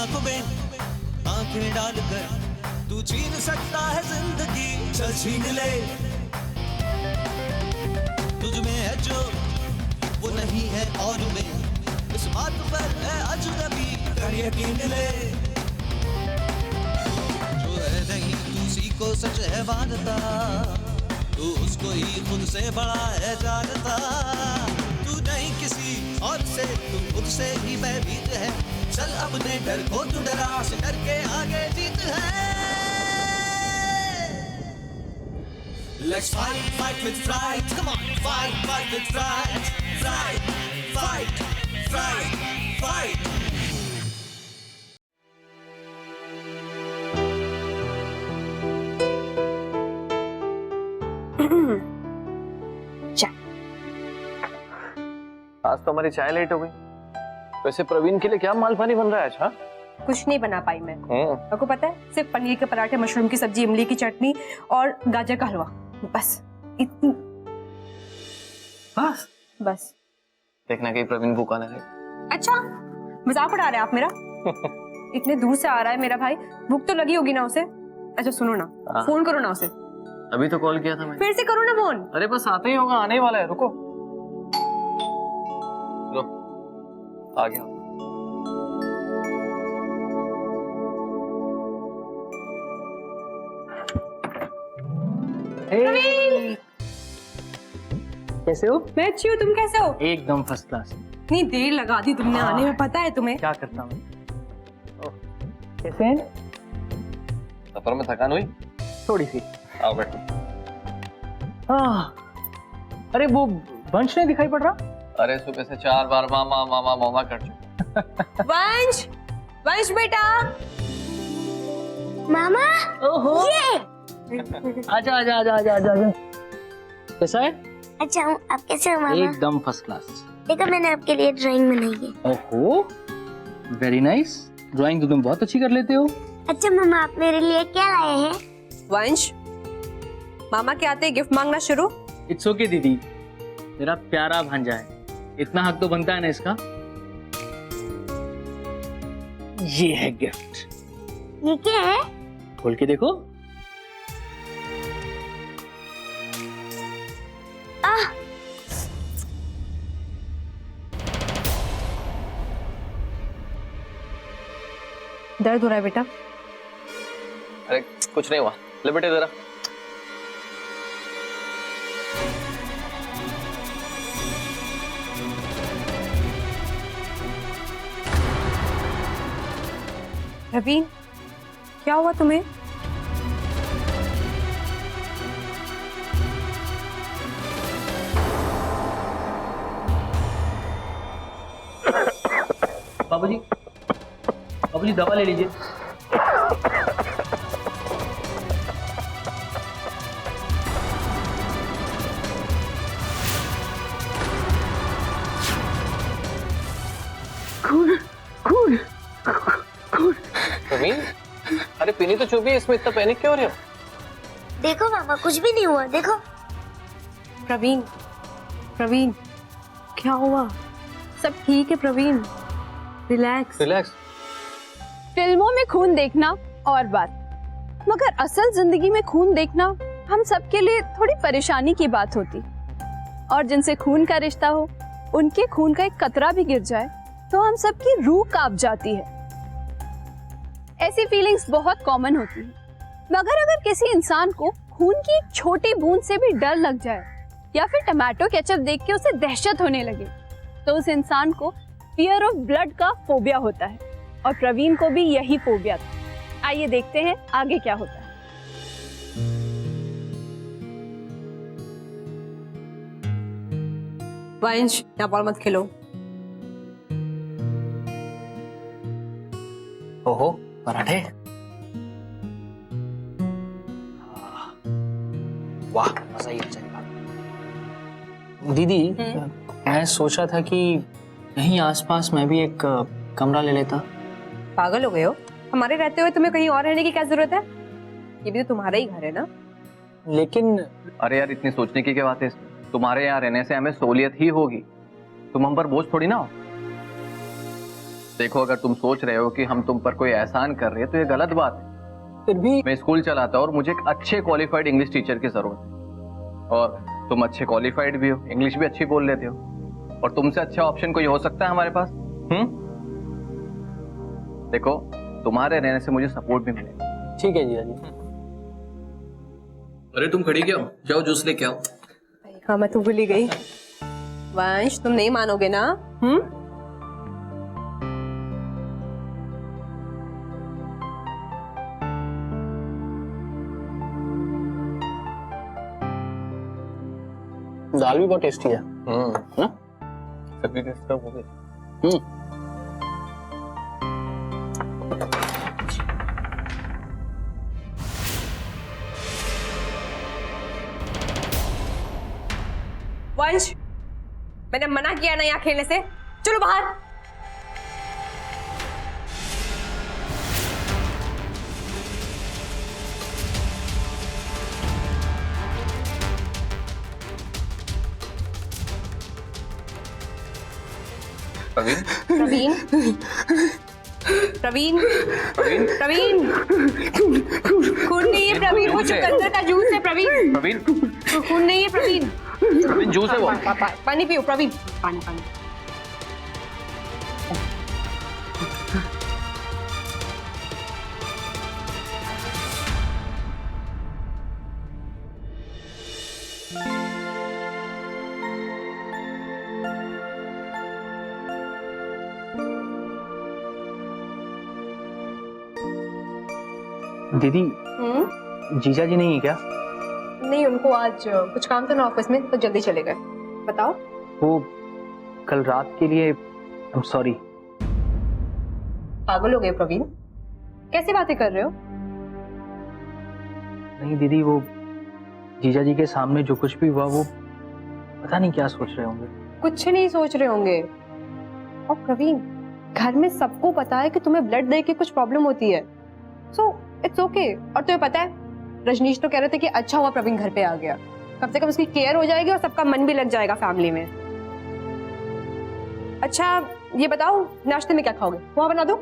आंखों में आंखें डालकर तू छीन सकता है जिंदगी, चल छीन ले। तुझ में है जो वो नहीं है और में, इस बात पर है अजनबी, कर यकीन ले। जो है नहीं तू उसी को सच है मानता, तू उसको ही खुद से बड़ा है जानता। तू नहीं किसी और से, तू खुद से ही भयभीत है। चल अपने डर को तू डरा, से डर के आगे जीत है। Let's fight, fight with fright. Come on, fight, fight with fright. Fright, fight, fright, fight. आज तो हमारी चाय लेट हो गई। वैसे प्रवीण के लिए क्या माल पानी बन रहा है? अच्छा कुछ नहीं बना पाई मैं। आपको पता है, सिर्फ पनीर के पराठे, मशरूम की सब्जी, इमली की चटनी और गाजर का हलवा, बस इतनी। बस देखना कहीं प्रवीण भूखा ना रहे। अच्छा मजाक उड़ा रहे हैं आप मेरा? इतने दूर से आ रहा है मेरा भाई, भूख तो लगी होगी ना उसे। अच्छा सुनो ना, फोन करो ना उसे। अभी तो कॉल किया था मैंने। फिर से करो ना फोन। अरे बस आते ही होगा, आने ही वाला है, रुको। लो आ गया। कैसे हो? मैं अच्छी हूँ, तुम कैसे हो? एकदम फर्स्ट क्लास। इतनी देर लगा दी तुमने आने में, पता है तुम्हें? क्या करता हूँ। कैसे हैं? सफर में थकान हुई? थोड़ी सी। आओ बैठो। अरे वो वंश नहीं दिखाई पड़ रहा? अरे सुबह से 4 बार मामा मामा मामा कर चुके। वंश, वंश बेटा। मामा ओहो ये आजा आजा आजा आजा आजा। कैसा है? अच्छा हूँ, आप कैसे हो मामा? एकदम फर्स्ट क्लास। देखो मैंने आपके लिए ड्राइंग बनाई है। ओहो वेरी नाइस। ड्राइंग तो तुम बहुत अच्छी कर लेते हो। अच्छा मामा आप मेरे लिए क्या लाए हैं? वंश, मामा के आते ही गिफ्ट मांगना शुरू। इट्स ओके दीदी, मेरा प्यारा भांजा है, इतना हक तो बनता है ना इसका। ये है गिफ्ट। ये क्या है? खोल के देखो। दर्द हो रहा है बेटा? अरे कुछ नहीं हुआ, ले बेटे जरा। प्रवीण क्या हुआ तुम्हें? बाबूजी, बाबूजी दवा ले लीजिए। खून खून खून। प्रवीण, अरे पीनी तो चुभी है, इसमें इतना पैनिक क्यों हो रहे हो? देखो मामा कुछ भी नहीं हुआ, देखो। प्रवीण, प्रवीण क्या हुआ? सब ठीक है प्रवीण, रिलैक्स। रिलैक्स। फिल्मों में खून देखना और बात, मगर असल जिंदगी में खून देखना हम सबके लिए थोड़ी परेशानी की बात होती। और जिनसे खून का रिश्ता हो, उनके खून का एक कतरा भी गिर जाए तो हम सबकी रूह कांप जाती है। ऐसी फीलिंग्स बहुत कॉमन होती है। मगर अगर किसी इंसान को खून की एक छोटी बूंद से भी डर लग जाए या फिर टमाटो केचप देख के उसे दहशत होने लगे, तो उस इंसान को फियर ऑफ ब्लड का फोबिया होता है। और प्रवीण को भी यही फोबिया था। आइए देखते हैं आगे क्या होता है। वंश यहाँ बॉल मत खेलो। ओहो पराठे, वाह मजा ही आ जाएगा। दीदी मैं सोच रहा था कि यहीं आसपास मैं भी एक कमरा ले लेता। पागल हो गए हो? हमारे रहते हुए तुम्हें कहीं और रहने की क्या जरूरत है? ये भी तो तुम्हारा ही घर है ना। लेकिन अरे यार इतनी सोचने की क्या बात है इसमें? तुम्हारे यहाँ रहने से हमें सहूलियत ही होगी, तुम हम पर बोझ थोड़ी ना हो। देखो, अगर तुम सोच रहे हो कि हम तुम पर कोई एहसान कर रहे हैं तो ये गलत बात है। फिर भी मैं स्कूल चलाता हूँ और मुझे एक अच्छे क्वालिफाइड इंग्लिश टीचर की जरूरत है, और तुम अच्छे क्वालिफाइड भी हो, इंग्लिश भी अच्छी बोल लेते हो, और तुमसे अच्छा ऑप्शन कोई हो सकता है हमारे पास? देखो, तुम्हारे रहने से मुझे सपोर्ट भी मिलेगा। ठीक है जीजा जी। अरे तुम खड़ी क्या हो? जाओ जूस लेके आओ। हाँ, मैं तो भूल ही गई। वंश, तुम नहीं मानोगे ना? दाल भी बहुत टेस्टी है। सब्जी डिस्टर्ब हो गई। वंश, मैंने मना किया ना यहाँ खेलने से। चलो बाहर। प्रवीण, प्रवीण, प्रवीण, प्रवीण, प्रवीण, खून नहीं है प्रवीण, वो चुकंदर का जूस है प्रवीण। प्रवीण, खून नहीं है प्रवीण। प्रवीण जूस है वो। पानी पियो प्रवीण, पानी पानी। दीदी, जीजा जी नहीं है क्या? नहीं, उनको आज कुछ काम था ना ऑफिस में, तो जल्दी चले गए। बताओ। वो कल रात के लिए आई एम सॉरी। पागल हो गए प्रवीण, कैसी बातें कर रहे हो? नहीं दीदी, वो जीजा जी के सामने जो कुछ भी हुआ वो पता नहीं क्या सोच रहे होंगे। कुछ नहीं सोच रहे होंगे। और प्रवीण, घर में सबको पता है कि तुम्हें ब्लड दे के कुछ प्रॉब्लम होती है, सो इट्स ओके। और तुम्हें पता है, रजनीश तो कह रहे थे कि अच्छा हुआ प्रवीण घर पे आ गया, कम से कम उसकी केयर हो जाएगी और सबका मन भी लग जाएगा फैमिली में। अच्छा ये बताओ, नाश्ते में क्या खाओगे? वहाँ बना दो।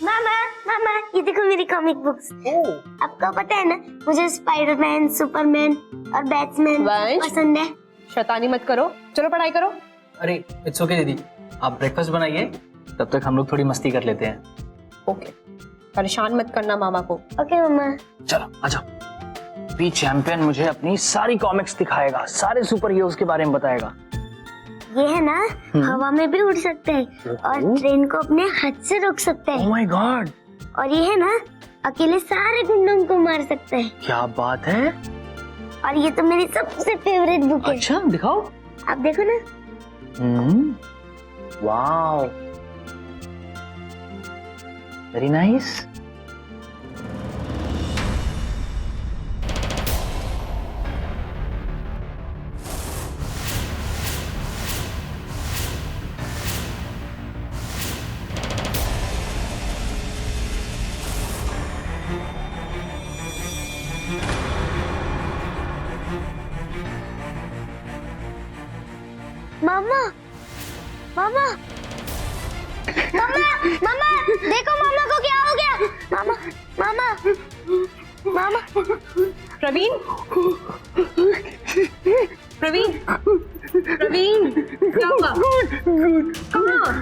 मामा, मामा, ये देखो मेरी कॉमिक बुक्स। आपको पता है ना, मुझे स्पाइडरमैन, सुपरमैन और बैट्समैन वंश, पसंद है। शैतानी मत करो, चलो पढ़ाई करो। अरे इट्स ओके दीदी, आप ब्रेकफास्ट बनाइए, तब तक हम लोग थोड़ी मस्ती कर लेते हैं। ओके, परेशान मत करना मामा को। ओके मामा। चलो आ जाओ। बी चैंपियन मुझे अपनी सारी कॉमिक्स दिखाएगा, सारे सुपर हीरोज के बारे में बताएगा। ये है ना, हवा में भी उड़ सकते हैं और ट्रेन को अपने हाथ से रोक सकते हैं। Oh my God. और ये है ना, अकेले सारे गुंडों को मार सकते हैं। क्या बात है। और ये तो मेरी सबसे फेवरेट बुक है। अच्छा दिखाओ। आप देखो ना। Wow, very nice. मामा, मामा, मामा, मामा, देखो मामा को क्या हो गया। मामा, मामा, मामा। प्रवीण, प्रवीण, प्रवीण, क्या हुआ? कहाँ?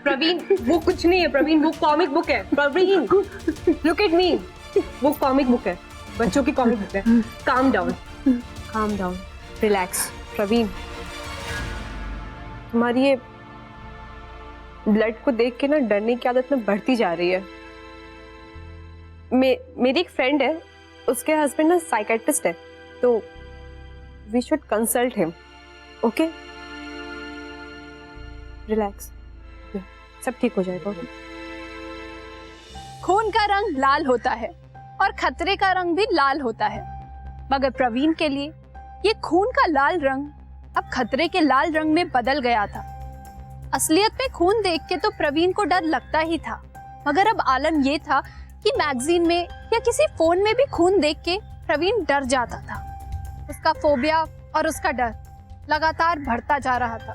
प्रवीण, वो कुछ नहीं है प्रवीण, वो कॉमिक बुक है। प्रवीण, लुक एट मी, वो कॉमिक बुक है, बच्चों की कॉमिक बुक है। Calm down, calm down, relax. Praveen, तुम्हारी ये ब्लड को देख के ना डरने की आदत में बढ़ती जा रही है। मेरी एक फ्रेंड है, उसके हस्बैंड ना साइकेट्रिस्ट है, तो we should consult him. Okay, relax, सब ठीक हो जाएगा। खून का रंग लाल होता है और खतरे का रंग भी लाल होता है, मगर प्रवीण के लिए ये खून का लाल रंग अब खतरे के लाल रंग में बदल गया था। असलियत में खून देख के तो प्रवीण को डर लगता ही था, मगर अब आलम ये था कि मैगजीन में या किसी फोन में भी खून देख के प्रवीण डर जाता था। उसका फोबिया और उसका डर लगातार बढ़ता जा रहा था।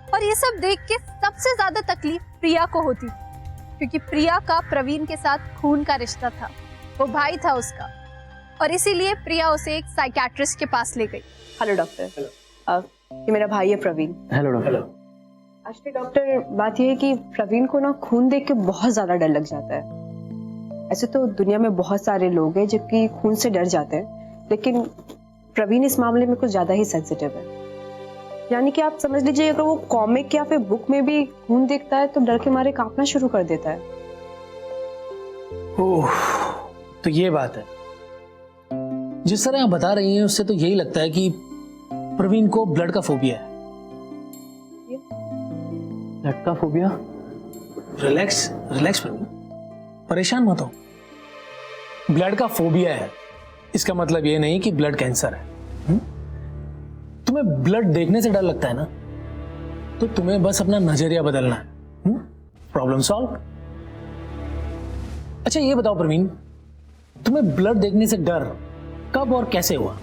और ये सब देख के सबसे ज्यादा तकलीफ प्रिया को होती, क्योंकि प्रिया का प्रवीण के साथ खून का रिश्ता था, वो भाई था उसका, और इसीलिए प्रिया उसे एक साइकियाट्रिस्ट के पास ले गई। हेलो डॉक्टर, ये मेरा भाई है Praveen. Hello doctor. Actually doctor, बात ये है कि प्रवीण को ना खून देख के बहुत ज्यादा डर लग जाता है। ऐसे तो दुनिया में बहुत सारे लोग हैं जबकि खून से डर जाते हैं, लेकिन प्रवीण इस मामले में कुछ ज्यादा ही सेंसिटिव है। यानी कि आप समझ लीजिए, अगर वो कॉमिक या फिर बुक में भी खून देखता है तो डर के मारे कांपना शुरू कर देता है। ओह, तो ये बात है। जिस तरह आप बता रही हैं उससे तो यही लगता है कि प्रवीण को ब्लड का फोबिया है। ब्लड का फोबिया? रिलैक्स रिलैक्स प्रवीण, परेशान मत हो। ब्लड का फोबिया है, इसका मतलब ये नहीं कि ब्लड कैंसर है। तुम्हें ब्लड देखने से डर लगता है ना, तो तुम्हें बस अपना नजरिया बदलना है। Problem solve. अच्छा ये बताओ प्रवीण, तुम्हें ब्लड देखने से डर कब और कैसे हुआ?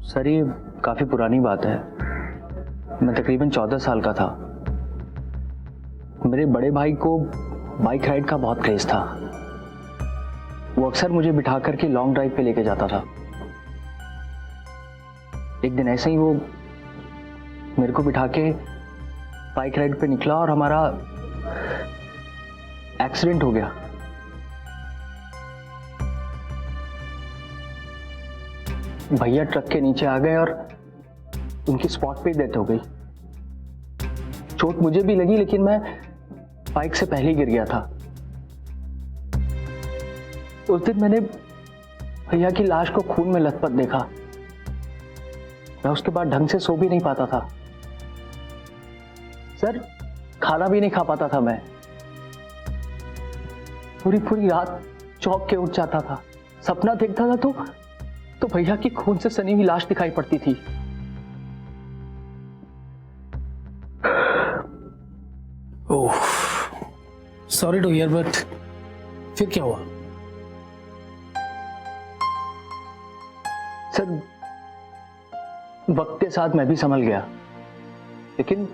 सर ये काफी पुरानी बात है। मैं तकरीबन 14 साल का था। मेरे बड़े भाई को बाइक राइड का बहुत क्रेज था। वो अक्सर मुझे बिठा करके लॉन्ग ड्राइव पे लेके जाता था। एक दिन ऐसे ही वो मेरे को बिठा के बाइक राइड पे निकला और हमारा एक्सीडेंट हो गया। भैया ट्रक के नीचे आ गए और उनकी स्पॉट पे डेथ हो गई। चोट मुझे भी लगी, लेकिन मैं बाइक से पहले ही गिर गया था। उस दिन मैंने भैया की लाश को खून में लथपथ देखा। मैं उसके बाद ढंग से सो भी नहीं पाता था सर, खाना भी नहीं खा पाता था। मैं पूरी पूरी रात चौंक के उठ जाता था। सपना देखता था तो भैया की खून से सनी हुई लाश दिखाई पड़ती थी। ओह, सॉरी टू हियर, बट फिर क्या हुआ? सर वक्त के साथ मैं भी संभल गया, लेकिन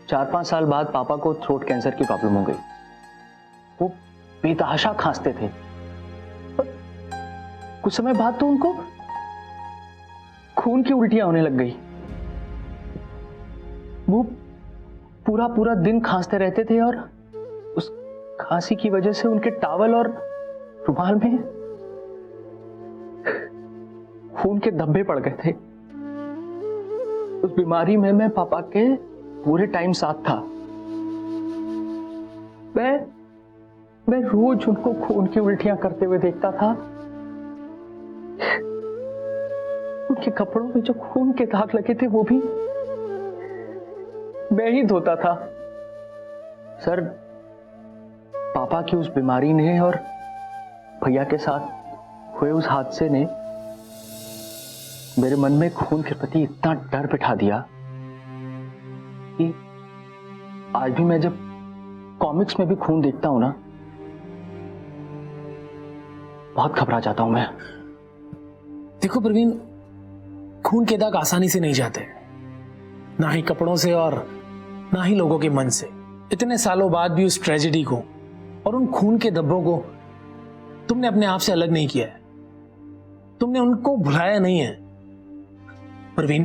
4-5 साल बाद पापा को थ्रोट कैंसर की प्रॉब्लम हो गई। वो बेतहाशा खांसते थे। कुछ समय बाद तो उनको खून की उल्टियां होने लग गई। वो पूरा पूरा दिन खांसते रहते थे और उस खांसी की वजह से उनके टॉवल और रुमाल में खून के धब्बे पड़ गए थे। उस बीमारी में मैं पापा के पूरे टाइम साथ था। मैं रोज उनको खून की उल्टियां करते हुए देखता था। उनके कपड़ों में जो खून के दाग लगे थे वो भी मैं ही धोता था। सर पापा की उस बीमारी ने और भैया के साथ हुए उस हादसे ने मेरे मन में खून के प्रति इतना डर बिठा दिया कि आज भी मैं जब कॉमिक्स में भी खून देखता हूं ना, बहुत घबरा जाता हूं मैं। देखो प्रवीण, खून के दाग आसानी से नहीं जाते, ना ही कपड़ों से और ना ही लोगों के मन से। इतने सालों बाद भी उस ट्रेजेडी को और उन खून के धब्बों को तुमने अपने आप से अलग नहीं किया है, तुमने उनको भुलाया नहीं है। प्रवीण,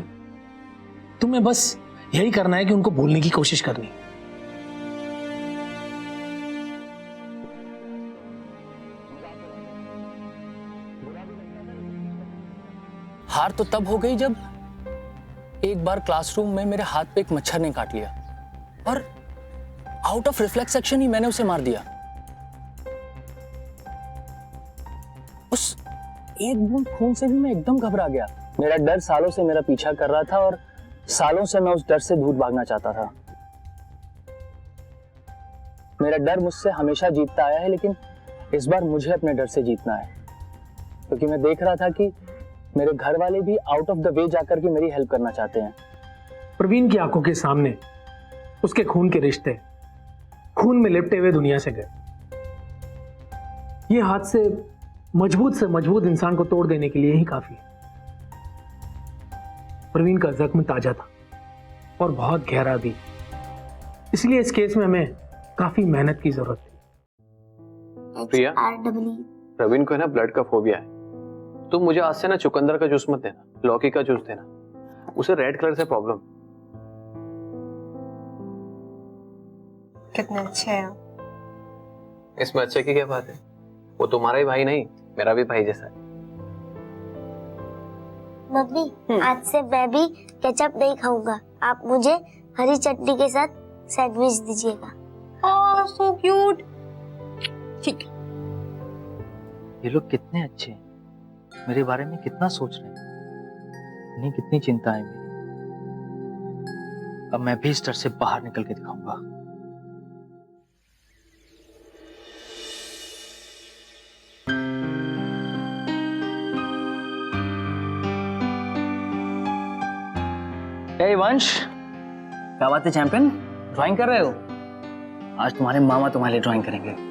तुम्हें बस यही करना है कि उनको भूलने की कोशिश करनी। हार तो तब हो गई जब एक बार क्लासरूम में मेरे हाथ पे एक मच्छर ने काट लिया और आउट ऑफ रिफ्लेक्स एक्शन ही मैंने उसे मार दिया। उस एक बूंद खून से भी मैं एकदम घबरा गया। मेरा डर सालों से मेरा पीछा कर रहा था और सालों से मैं उस डर से दूर भागना चाहता था। मेरा डर मुझसे हमेशा जीतता आया है, लेकिन इस बार मुझे अपने डर से जीतना है, क्योंकि मैं देख रहा था कि मेरे घर वाले भी आउट ऑफ द वे जाकर के मेरी हेल्प करना चाहते हैं। प्रवीण की आंखों के सामने उसके खून के रिश्ते खून में लिपटे हुए दुनिया से गए। ये हाथ से मजबूत इंसान को तोड़ देने के लिए ही काफी है। प्रवीण का जख्म ताजा था और बहुत गहरा भी, इसलिए इस केस में हमें काफी मेहनत की जरूरत थी। प्रिया? HREE। प्रवीण को है ना ब्लड का फोबिया है। तुम मुझे आज से ना चुकंदर का जूस मत देना, लौकी का जूस देना। उसे रेड कलर से प्रॉब्लम। कितने अच्छे हैं आप। इसमें अच्छे की क्या बात है? वो तुम्हारा ही भाई नहीं, मेरा भी भाई जैसा है। मम्मी, आज से मैं भी केचप नहीं खाऊंगा। आप मुझे हरी चटनी के साथ सैंडविच दीजिएगा। ओह सो क्यूट। ठीक। ये लोग कितने अच्छे हैं, मेरे बारे में कितना सोच रहे हैं, इन्हें कितनी चिंता है मेरी। अब मैं भी इस डर से बाहर निकल के दिखाऊंगा। हे वंश, क्या बात है चैंपियन, ड्राइंग कर रहे हो? आज तुम्हारे मामा तुम्हारे लिए ड्राइंग करेंगे।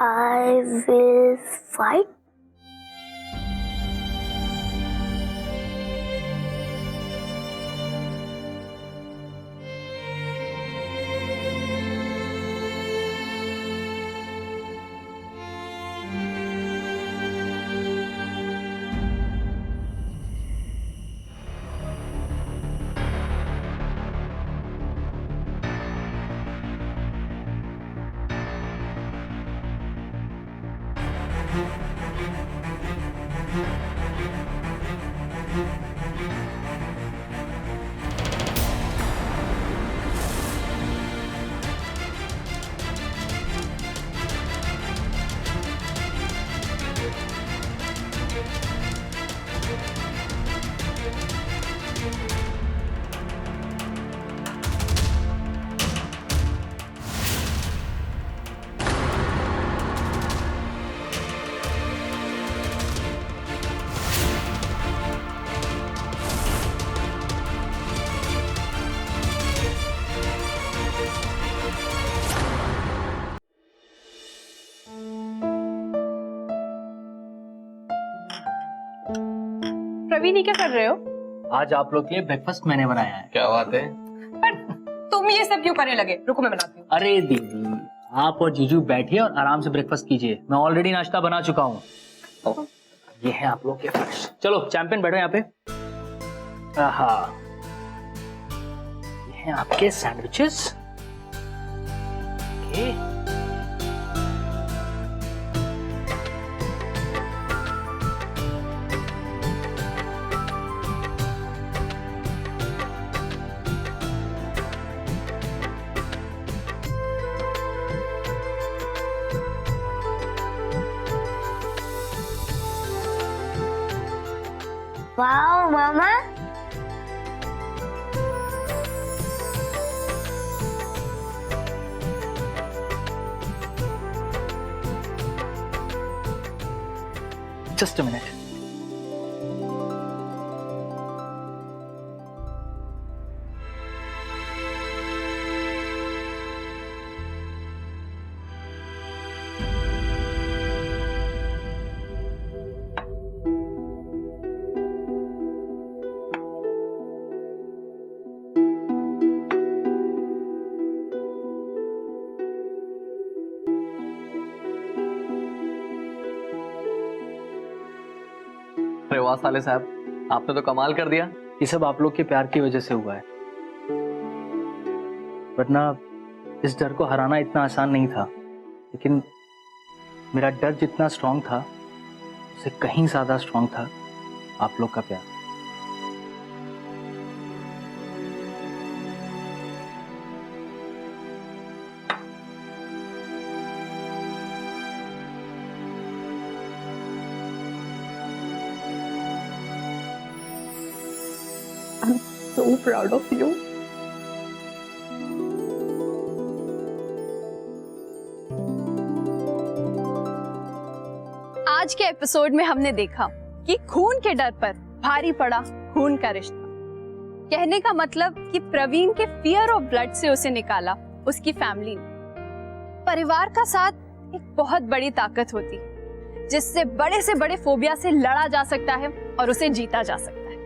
I will fight. प्रवीण, ये क्या कर रहे हो? आज आप लोग के लिए ब्रेकफास्ट मैंने बनाया है। क्या बात है? पर तुम ये सब क्यों करने लगे? रुको मैं बनाती हूँ। अरे दीदी, आप और जीजू बैठिए और आराम से ब्रेकफास्ट कीजिए, मैं ऑलरेडी नाश्ता बना चुका हूँ। ये है आप लोग के फ्रेश। चलो चैंपियन बैठो यहाँ पे। आहा, ये है आपके sandwiches. Okay, wow mama, just a minute. अरे वाह साले साहब, आपने तो कमाल कर दिया। ये सब आप लोग के प्यार की वजह से हुआ है, वरना इस डर को हराना इतना आसान नहीं था। लेकिन मेरा डर जितना स्ट्रांग था उससे कहीं ज्यादा स्ट्रांग था आप लोग का प्यार। So proud of you. आज के एपिसोड में हमने देखा कि खून के डर पर भारी पड़ा खून का रिश्ता। कहने का मतलब कि प्रवीण के फियर ऑफ ब्लड से उसे निकाला उसकी फैमिली ने। परिवार का साथ एक बहुत बड़ी ताकत होती है जिससे बड़े से बड़े फोबिया से लड़ा जा सकता है और उसे जीता जा सकता है।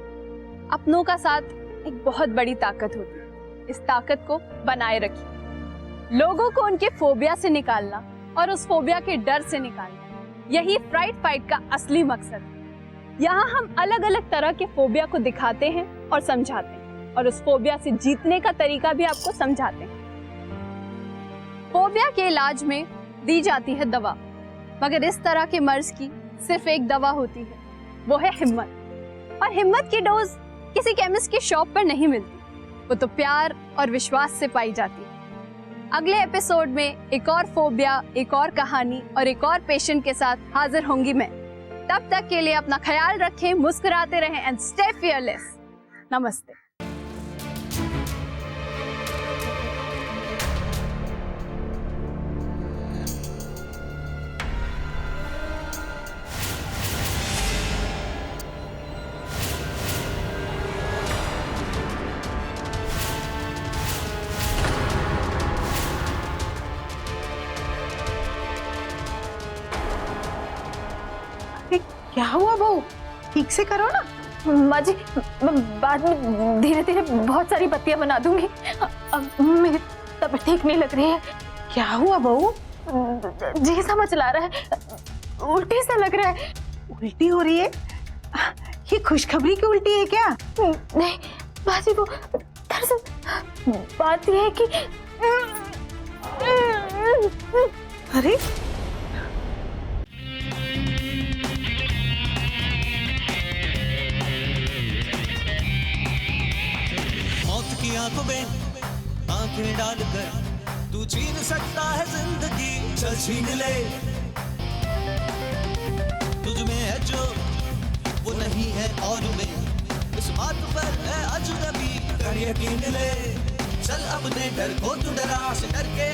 अपनों का साथ एक बहुत बड़ी ताकत होती है, इस ताकत को बनाए रखिए। लोगों को उनके फोबिया से निकालना और उस फोबिया के डर से निकालना, यही फ्राइड फाइट का असली मकसद है। यहाँ हम अलग अलग तरह के फोबिया को दिखाते हैं और समझाते हैं और उस फोबिया से जीतने का तरीका भी आपको समझाते हैं। फोबिया के इलाज में दी जाती है दवा, मगर इस तरह के मर्ज की सिर्फ एक दवा होती है, वो है हिम्मत। और हिम्मत की डोज किसी केमिस्ट की शॉप पर नहीं मिलती, वो तो प्यार और विश्वास से पाई जाती है। अगले एपिसोड में एक और फोबिया, एक और कहानी और एक और पेशेंट के साथ हाजिर होंगी मैं। तब तक के लिए अपना ख्याल रखें, मुस्कुराते रहें एंड स्टे फियरलेस। नमस्ते। क्या हुआ बहू? ठीक से करो ना। माँ जी, बाद में धीरे धीरे बहुत सारी बत्तियां बना दूंगी। अब मेरी तबीयत ठीक नहीं लग रही है। क्या हुआ बहू? जी समझ ला रहा है, उल्टी सा लग रहा है। उल्टी हो रही है? ये खुशखबरी की उल्टी है क्या? नहीं माँ जी, वो दरअसल बात यह है कि अरे की आंखों में आंखें डालकर तू छीन सकता है जिंदगी, चल छीन ले। तुझ में है जो वो नहीं है और में, इस बात पर है अजनबी, कर यकीन ले। चल अपने डर को तू डरा से डर के